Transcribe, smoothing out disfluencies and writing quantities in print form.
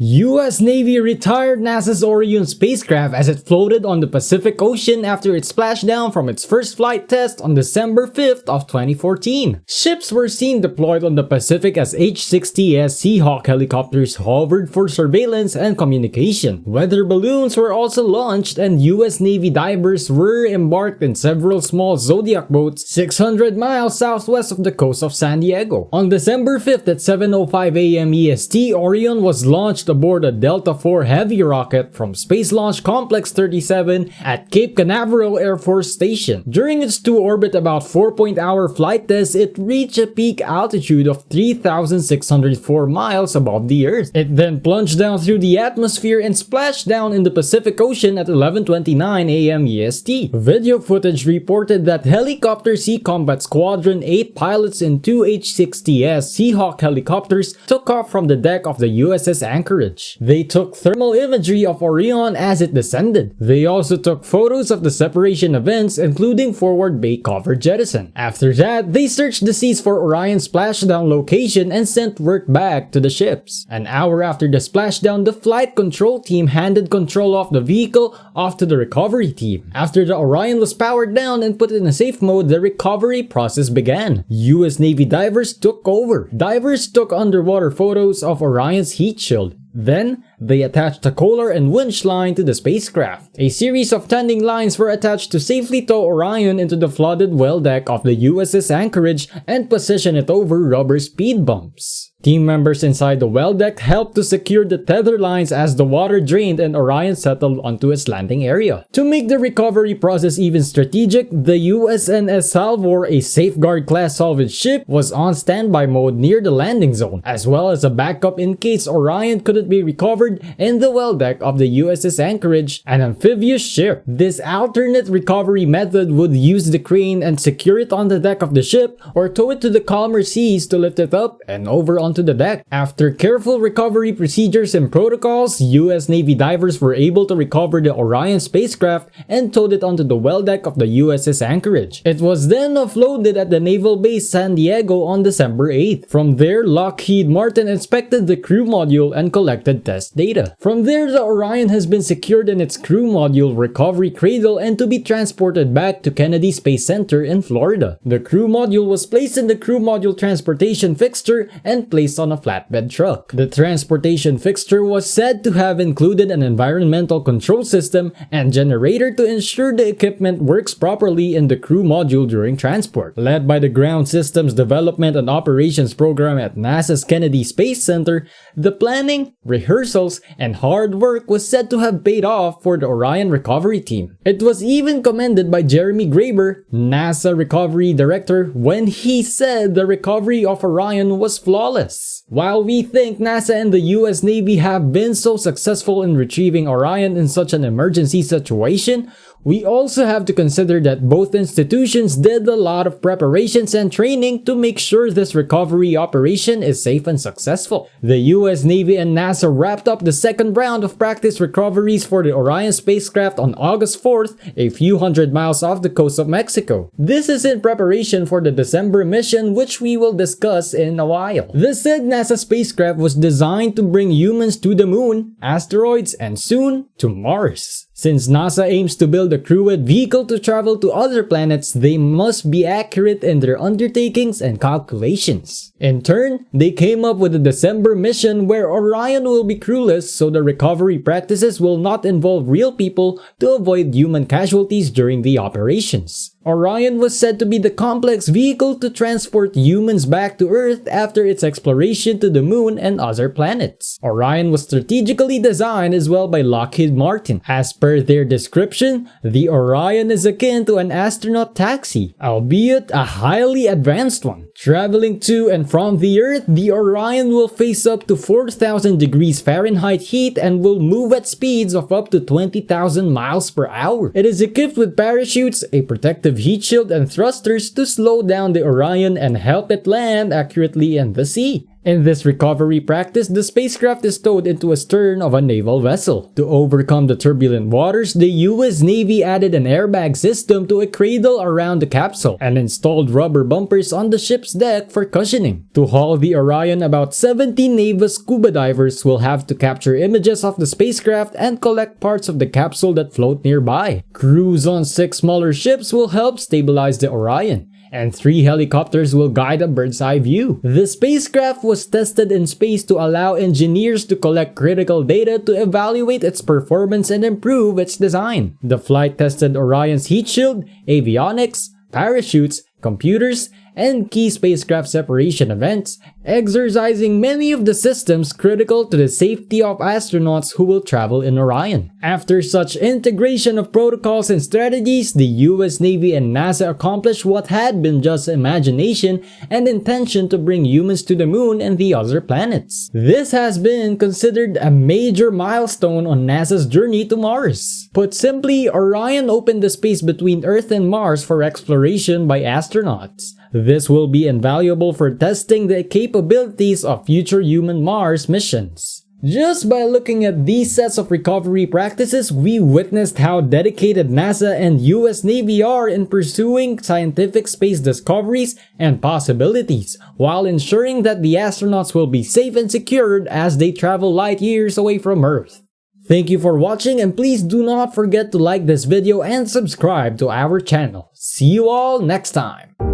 US Navy retired NASA's Orion spacecraft as it floated on the Pacific Ocean after it splashed down from its first flight test on December 5th of 2014. Ships were seen deployed on the Pacific as H60-S Seahawk helicopters hovered for surveillance and communication. Weather balloons were also launched and US Navy divers were embarked in several small Zodiac boats 600 miles southwest of the coast of San Diego. On December 5th at 7:05 a.m. EST, Orion was launched aboard a Delta IV Heavy rocket from Space Launch Complex 37 at Cape Canaveral Air Force Station. During its two-orbit about 4-hour flight test, it reached a peak altitude of 3,604 miles above the Earth. It then plunged down through the atmosphere and splashed down in the Pacific Ocean at 11:29 a.m. EST. Video footage reported that Helicopter Sea Combat Squadron 8 pilots in two H60-S Seahawk helicopters took off from the deck of the USS Anchorage. They took thermal imagery of Orion as it descended. They also took photos of the separation events, including forward bay cover jettison. After that, they searched the seas for Orion's splashdown location and sent work back to the ships. An hour after the splashdown, the flight control team handed control of the vehicle off to the recovery team. After the Orion was powered down and put in a safe mode, the recovery process began. US Navy divers took over. Divers took underwater photos of Orion's heat shield. Then, they attached a collar and winch line to the spacecraft. A series of tending lines were attached to safely tow Orion into the flooded well deck of the USS Anchorage and position it over rubber speed bumps. Team members inside the well deck helped to secure the tether lines as the water drained and Orion settled onto its landing area. To make the recovery process even strategic, the USNS Salvor, a Safeguard-class salvage ship, was on standby mode near the landing zone, as well as a backup in case Orion couldn't be recovered in the well deck of the USS Anchorage, an amphibious ship. This alternate recovery method would use the crane and secure it on the deck of the ship or tow it to the calmer seas to lift it up and over onto the deck. After careful recovery procedures and protocols, US Navy divers were able to recover the Orion spacecraft and towed it onto the well deck of the USS Anchorage. It was then offloaded at the Naval Base San Diego on December 8th. From there, Lockheed Martin inspected the crew module and collected test data. From there, the Orion has been secured in its crew module recovery cradle and to be transported back to Kennedy Space Center in Florida. The crew module was placed in the crew module transportation fixture and placed on a flatbed truck. The transportation fixture was said to have included an environmental control system and generator to ensure the equipment works properly in the crew module during transport. Led by the Ground Systems Development and Operations Program at NASA's Kennedy Space Center, the planning, rehearsals, and hard work was said to have paid off for the Orion recovery team. It was even commended by Jeremy Graber, NASA recovery director, when he said the recovery of Orion was flawless. While we think NASA and the US Navy have been so successful in retrieving Orion in such an emergency situation, we also have to consider that both institutions did a lot of preparations and training to make sure this recovery operation is safe and successful. The US Navy and NASA wrapped up the second round of practice recoveries for the Orion spacecraft on August 4th, a few hundred miles off the coast of Mexico. This is in preparation for the December mission, which we will discuss in a while. The said NASA spacecraft was designed to bring humans to the moon, asteroids, and soon to Mars. Since NASA aims to build a crewed vehicle to travel to other planets, they must be accurate in their undertakings and calculations. In turn, they came up with a December mission where Orion will be crewless, so the recovery practices will not involve real people to avoid human casualties during the operations. Orion was said to be the complex vehicle to transport humans back to Earth after its exploration to the moon and other planets. Orion was strategically designed as well by Lockheed Martin. As per their description, the Orion is akin to an astronaut taxi, albeit a highly advanced one. Traveling to and from the Earth, the Orion will face up to 4,000 degrees Fahrenheit heat and will move at speeds of up to 20,000 miles per hour. It is equipped with parachutes, a protective heat shield, and thrusters to slow down the Orion and help it land accurately in the sea. In this recovery practice, the spacecraft is towed into a stern of a naval vessel. To overcome the turbulent waters, the US Navy added an airbag system to a cradle around the capsule and installed rubber bumpers on the ship's deck for cushioning. To haul the Orion, about 70 naval scuba divers will have to capture images of the spacecraft and collect parts of the capsule that float nearby. Crews on 6 smaller ships will help stabilize the Orion, and 3 helicopters will guide a bird's-eye view. The spacecraft was tested in space to allow engineers to collect critical data to evaluate its performance and improve its design. The flight tested Orion's heat shield, avionics, parachutes, computers, and key spacecraft separation events, exercising many of the systems critical to the safety of astronauts who will travel in Orion. After such integration of protocols and strategies, the US Navy and NASA accomplished what had been just imagination and intention to bring humans to the moon and the other planets. This has been considered a major milestone on NASA's journey to Mars. Put simply, Orion opened the space between Earth and Mars for exploration by astronauts. This will be invaluable for testing the capabilities of future human Mars missions. Just by looking at these sets of recovery practices, we witnessed how dedicated NASA and US Navy are in pursuing scientific space discoveries and possibilities, while ensuring that the astronauts will be safe and secured as they travel light years away from Earth. Thank you for watching, and please do not forget to like this video and subscribe to our channel. See you all next time!